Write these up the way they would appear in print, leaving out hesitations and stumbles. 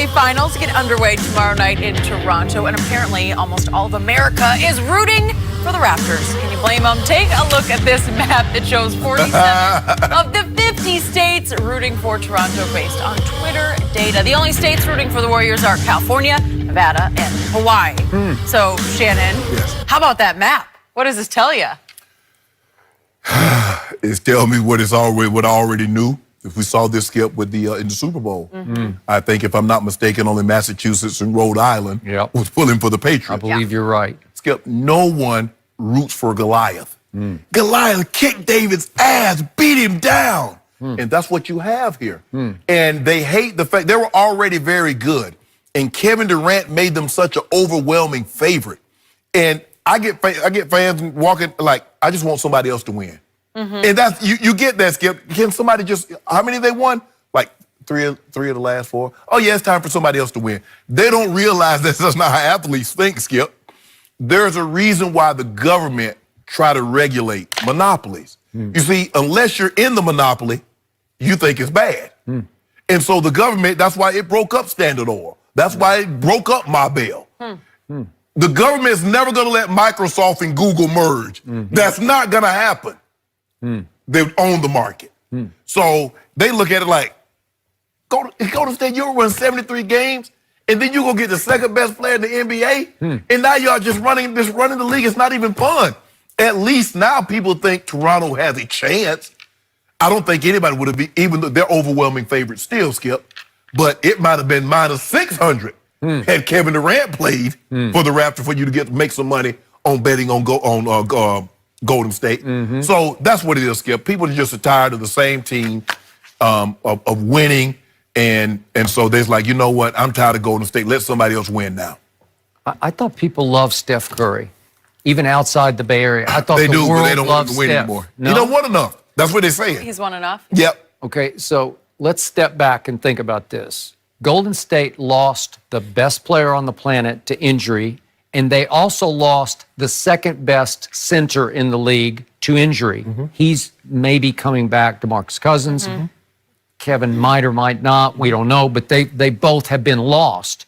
NBA Finals get underway tomorrow night in Toronto, and apparently almost all of America is rooting for the Raptors. Can you blame them? Take a look at this map that shows 47 of the 50 states rooting for Toronto based on Twitter data. The only states rooting for the Warriors are California, Nevada, and Hawaii. So, Shannon, how about that map? What does this tell you? It's telling me what I already knew. If we saw this, Skip, with the in the Super Bowl, I think, if I'm not mistaken, only Massachusetts and Rhode Island was pulling for the Patriots. I believe you're right. Skip, no one roots for Goliath. Goliath kicked David's ass, beat him down. And that's what you have here. And they hate the fact they were already very good. And Kevin Durant made them such an overwhelming favorite. And I get fans walking like, I just want somebody else to win. And that's you get that, Skip. Can somebody just, how many they won? Like three of the last four. Oh yeah, it's time for somebody else to win. They don't realize that's not how athletes think, Skip. There's a reason why the government try to regulate monopolies. You see, unless you're in the monopoly, you think it's bad. And so the government, that's why it broke up Standard Oil. That's why it broke up My Bell. The government is never going to let Microsoft and Google merge. That's not going to happen. They own the market. So they look at it like, go to state, you'll run 73 games, and then you go get the second best player in the NBA, and now y'all just running the league. It's not even fun. At least now people think Toronto has a chance. I don't think anybody would have been, even though they're overwhelming favorites still, Skip, but it might have been minus 600 had Kevin Durant played for the Raptors for you to make some money on betting on Golden State. So that's what it is, Skip. People are just tired of the same team of winning, and so they're like, you know what? I'm tired of Golden State. Let somebody else win now. I thought people love Steph Curry, even outside the Bay Area. I thought they the do, world but they don't loves want to win Steph. anymore. No? He don't want enough. That's what they're saying. He's won enough? Yep. Okay, so let's step back and think about this. Golden State lost the best player on the planet to injury, and they also lost the second best center in the league to injury. He's maybe coming back, DeMarcus Cousins. Kevin might or might not, we don't know, but they both have been lost.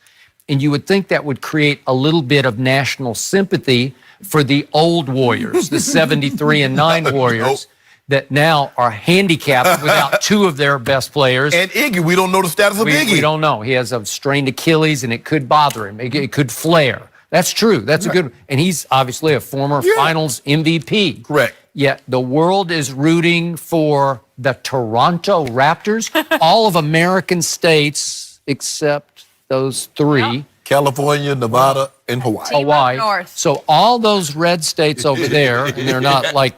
And you would think that would create a little bit of national sympathy for the old Warriors, the 73-9 Warriors, that now are handicapped without two of their best players. And Iggy, we don't know the status of Iggy. We don't know. He has a strained Achilles, and it could bother him. It could flare. That's true. That's a good one. And he's obviously a former Finals MVP. Correct. Yet the world is rooting for the Toronto Raptors. All of American states except those three. California, Nevada, and Hawaii. Hawaii. North. So all those red states over there, and they're not like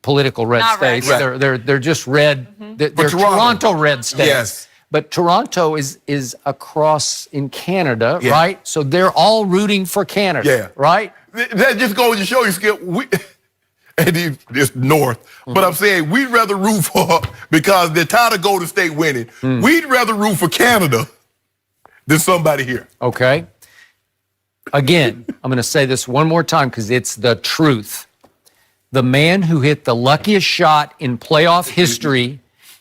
political red Not red. states. They're just red. They're Toronto red states. Yes. But Toronto is across in Canada, Yeah. right? So they're all rooting for Canada, right? That just goes to show you, Skip, and it's north. But I'm saying we'd rather root for, because they're tired of Golden State winning, we'd rather root for Canada than somebody here. Okay. Again, I'm going to say this one more time because it's the truth. The man who hit the luckiest shot in playoff history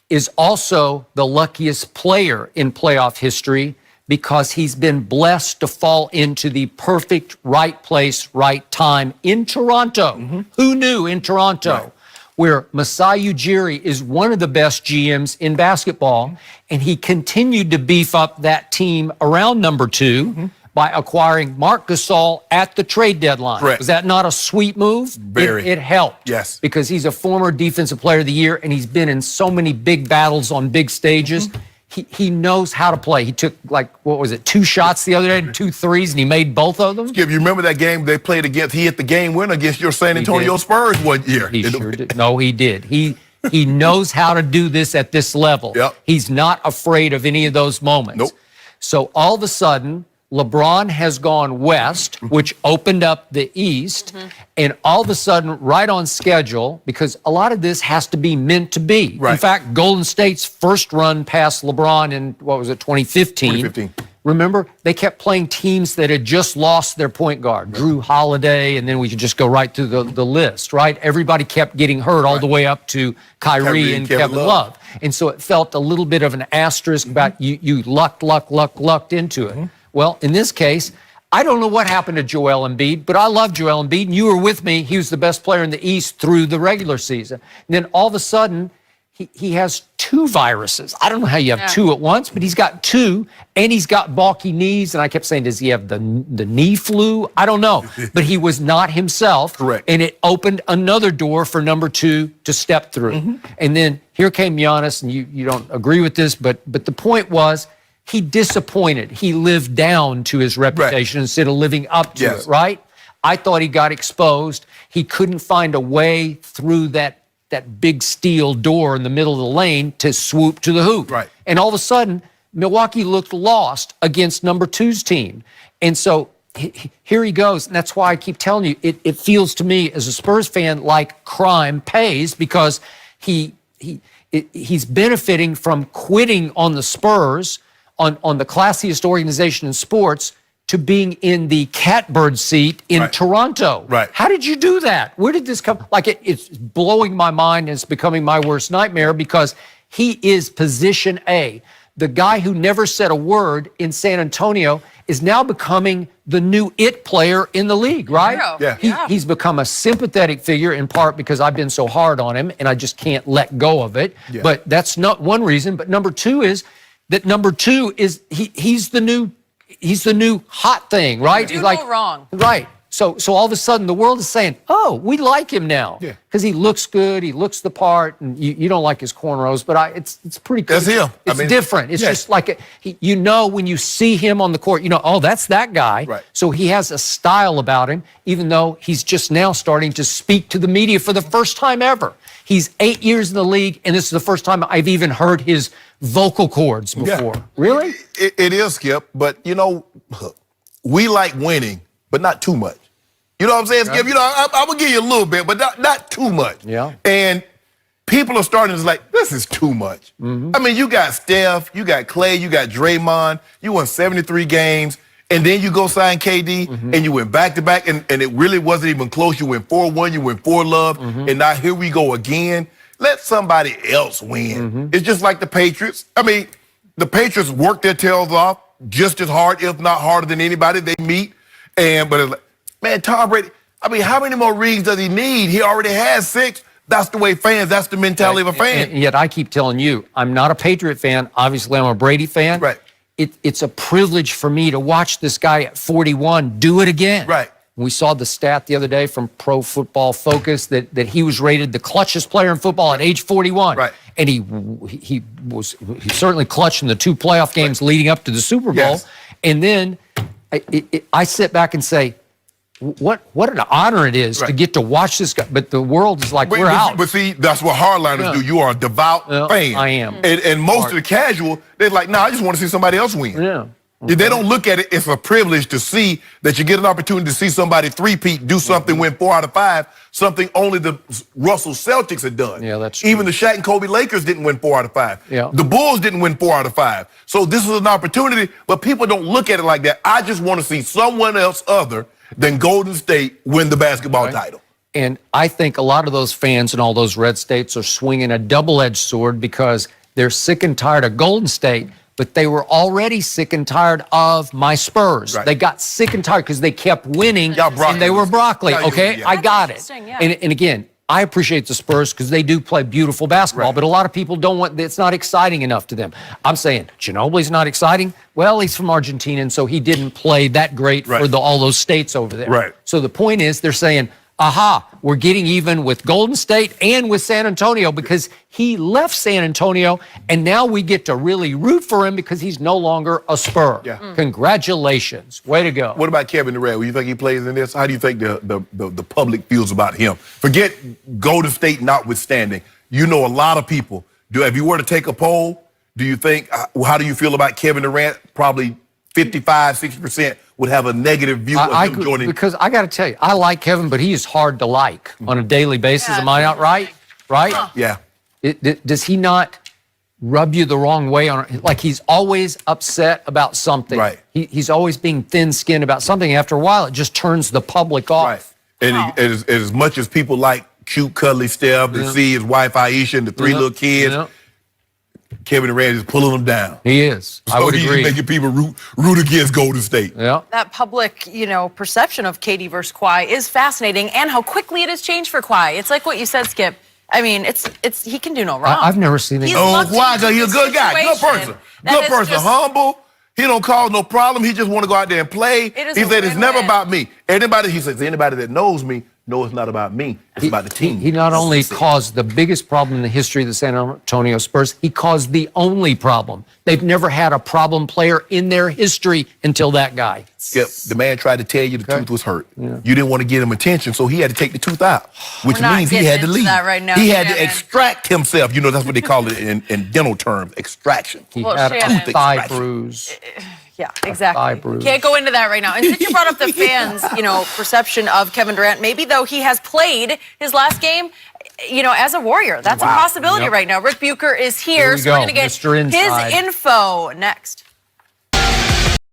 is also the luckiest player in playoff history because he's been blessed to fall into the perfect right place, right time in Toronto. Who knew in Toronto, where Masai Ujiri is one of the best GMs in basketball, and he continued to beef up that team around number two by acquiring Marc Gasol at the trade deadline. Correct. Was that not a sweet move? Very. It helped. Yes. Because he's a former Defensive Player of the Year, and he's been in so many big battles on big stages. He knows how to play. He took, like, what was it, 2 shots the other day, 2 threes, and he made both of them? Skip, you remember that game they played against, he hit the game winner against your San Antonio Spurs one year. He sure did. No, he did. He knows how to do this at this level. Yep. He's not afraid of any of those moments. Nope. So all of a sudden, LeBron has gone west, which opened up the East, and all of a sudden, right on schedule, because a lot of this has to be meant to be. Right. In fact, Golden State's first run past LeBron in, 2015? Remember, they kept playing teams that had just lost their point guard, Drew Holiday, and then we could just go right through the list, right? Everybody kept getting hurt all the way up to Kyrie and Kevin Love. And so it felt a little bit of an asterisk about you lucked into it. Well, in this case, I don't know what happened to Joel Embiid, but I love Joel Embiid, and you were with me. He was the best player in the East through the regular season. And then all of a sudden, he has 2 viruses. I don't know how you have 2 at once, but he's got 2, and he's got bulky knees. And I kept saying, does he have the knee flu? I don't know. But he was not himself. Correct. And it opened another door for number 2 to step through. And then here came Giannis, and you don't agree with this, but the point was, he disappointed. He lived down to his reputation instead of living up to it, right? I thought he got exposed. He couldn't find a way through that big steel door in the middle of the lane to swoop to the hoop. Right. And all of a sudden, Milwaukee looked lost against number 2's team. And so here he goes. And that's why I keep telling you, it feels to me as a Spurs fan like crime pays, because he's benefiting from quitting on the Spurs, on the classiest organization in sports, to being in the catbird seat in Toronto. Right. How did you do that? Where did this come? Like, it's blowing my mind, and it's becoming my worst nightmare, because he is position A. The guy who never said a word in San Antonio is now becoming the new it player in the league, right? Yeah. He's become a sympathetic figure, in part because I've been so hard on him and I just can't let go of it. Yeah. But that's not one reason. But number 2 is that he's the new hot thing, right? Do no wrong. Right. So all of a sudden the world is saying, oh, we like him now. Yeah. Because he looks good, he looks the part, and you don't like his cornrows, but it's pretty cool. That's him. It's different. It's just like, when you see him on the court, oh, that's that guy. Right. So he has a style about him, even though he's just now starting to speak to the media for the first time ever. He's 8 years in the league, and this is the first time I've even heard his vocal cords before. Yeah. Really? It is, Skip, but we like winning, but not too much. You know what I'm saying, Skip? I'm going to give you a little bit, but not too much. Yeah. And people are starting to like, this is too much. I mean, you got Steph, you got Clay, you got Draymond, you won 73 games, and then you go sign KD, and you went back-to-back, and it really wasn't even close. You went 4-1, you went 4-love, and now here we go again. Let somebody else win. It's just like the Patriots. I mean, the Patriots work their tails off just as hard, if not harder than anybody they meet. But it's like, man, Tom Brady, I mean, how many more rings does he need? He already has 6. That's the way fans, that's the mentality of a fan. And yet I keep telling you, I'm not a Patriot fan. Obviously, I'm a Brady fan. Right. It's a privilege for me to watch this guy at 41 do it again. Right. We saw the stat the other day from Pro Football Focus that he was rated the clutchest player in football at age 41. Right. And he certainly clutched in the 2 playoff games leading up to the Super Bowl. Yes. And then I sit back and say, what an honor it is to get to watch this guy. But the world is like, we're out. But see, that's what hardliners do. You are a devout fan. I am. And most of the casual, they're like, I just want to see somebody else win. Yeah. They don't look at it, it's a privilege to see that you get an opportunity to see somebody three-peat, do something, win 4 out of 5, something only the Russell Celtics had done. Yeah, that's true. Even the Shaq and Kobe Lakers didn't win 4 out of 5. Yeah. The Bulls didn't win 4 out of 5. So this is an opportunity, but people don't look at it like that. I just want to see someone else other than Golden State win the basketball title. And I think a lot of those fans in all those red states are swinging a double-edged sword because they're sick and tired of Golden State, but they were already sick and tired of my Spurs. Right. They got sick and tired because they kept winning, broccoli. and they were broccoli, okay? Yeah. I got it. Interesting, yeah. And again, I appreciate the Spurs because they do play beautiful basketball, Right. but a lot of people don't want, it's not exciting enough to them. I'm saying, Ginobili's not exciting? Well, he's from Argentina, and so he didn't play that great for all those states over there. Right. So the point is, they're saying, aha, we're getting even with Golden State and with San Antonio because he left San Antonio, and now we get to really root for him because he's no longer a Spur. Yeah. Congratulations. Way to go. What about Kevin Durant? Do you think he plays in this? How do you think the public feels about him? Forget Golden State notwithstanding. You know a lot of people. If you were to take a poll, do you think, how do you feel about Kevin Durant? Probably 55, 60% would have a negative view of him joining. Because I got to tell you, I like Kevin, but he is hard to like on a daily basis. Yeah, Am I not right? Right? Yeah. Does he not rub you the wrong way? Like he's always upset about something. Right. He's always being thin-skinned about something. After a while, it just turns the public off. Right. And as much as people like cute, cuddly Steph, to see his wife Aisha and the 3 little kids, Kevin Durant is pulling them down. He is. I So would he's agree. making people root against Golden State. Yeah. That public, perception of KD versus Kawhi is fascinating, and how quickly it has changed for Kawhi. It's like what you said, Skip. I mean, it's he can do no wrong. I've never seen it. He's Oh, lucky why? to He's a good guy, good situation person, that good has person, just- humble. He don't cause no problem. He just want to go out there and play. is He a said it's never win-win. about me. He says anybody that knows me knows it's not about me. It's about the team. He not only caused the biggest problem in the history of the San Antonio Spurs, he caused the only problem. They've never had a problem player in their history until that guy. Skip, the man tried to tell you the tooth was hurt. You didn't want to give him attention, so he had to take the tooth out, which We're not means he getting had to into leave. that right now, He had to Shannon. extract himself. That's what they call it in dental terms, extraction. He Well, had Shannon- a thigh Extraction. bruise. Yeah, exactly. thigh bruise. Can't go into that right now. And since you brought up the fans, perception of Kevin Durant, maybe though he has played his last game, as a Warrior. That's a possibility Yep. right now. Rick Bucher is Here here, we so we're go, going to get Mr. Inside. his info next.